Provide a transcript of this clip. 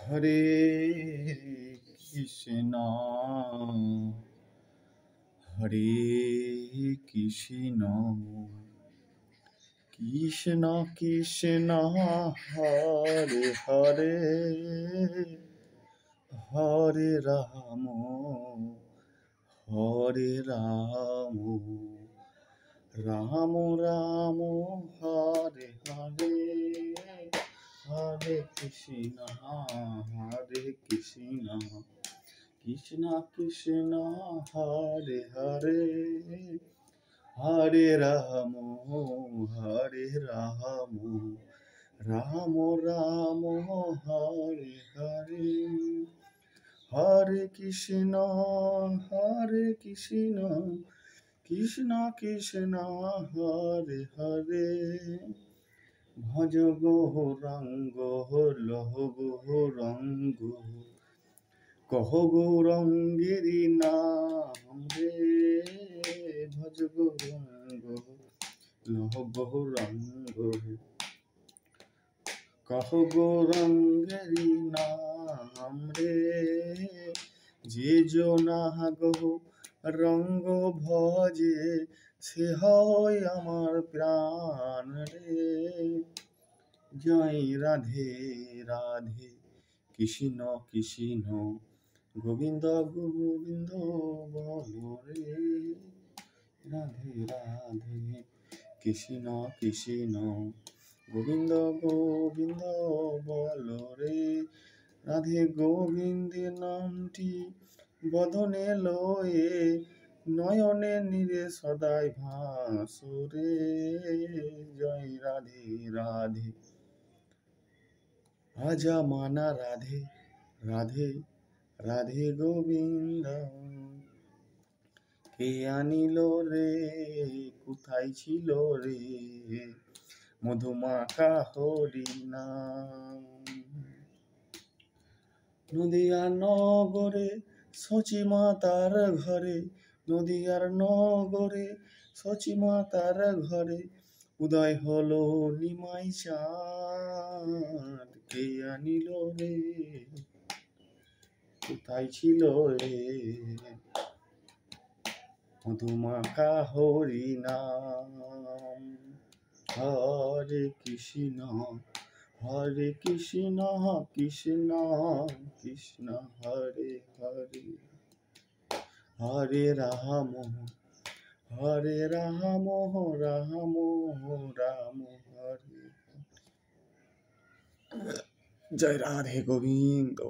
হরে কৃষ্ণ হরে কৃষ্ণ কৃষ্ণ কৃষ্ণ হরে হরে হরে রাম রাম রাম হরে হরে হরে কৃষ্ণ কৃষ্ণ কৃষ্ণ হরে হরে হরে রাম রাম রাম হরে হরে হরে কৃষ্ণ কৃষ্ণ কৃষ্ণ হরে হরে ভজ গৌরাঙ্গ লহ গৌরাঙ্গ কহ গৌরাঙ্গেরি নাম রে ভজ গৌরাঙ্গ লহ গৌরাঙ্গ কহ গৌরাঙ্গেরি নাম রে যে জনা রঙ্গ ভজে সে হয় আমার প্রাণ রে জয় রাধে রাধে কৃষ্ণ কৃষ্ণ গোবিন্দ গোবিন্দ বলো রে রাধে রাধে কৃষ্ণ কৃষ্ণ গোবিন্দ গোবিন্দ বলো রে রাধে গোবিন্দের নামটি বদনে লয়ে নয়নে নিরে সদাই ভাসুরে জয় রাধে রাধে আজা মানা রাধে রাধে রাধে গোবিন্দ কে আনিল রে কোথায় ছিল রে মধুমাখা হরি নাম নদিয়া নগরে সচি মাতার ঘরে নদিয়ার নগরে সচি মাতার ঘরে উদয় হলো নিমাই চাঁদ কে আনিল রে কোথায় ছিল রে মধুমাখা হরি নাম হরে কৃষ্ণ কৃষ্ণ কৃষ্ণ হরে হরে হরে রাম রাম হরে জয় রাধে গোবিন্দ।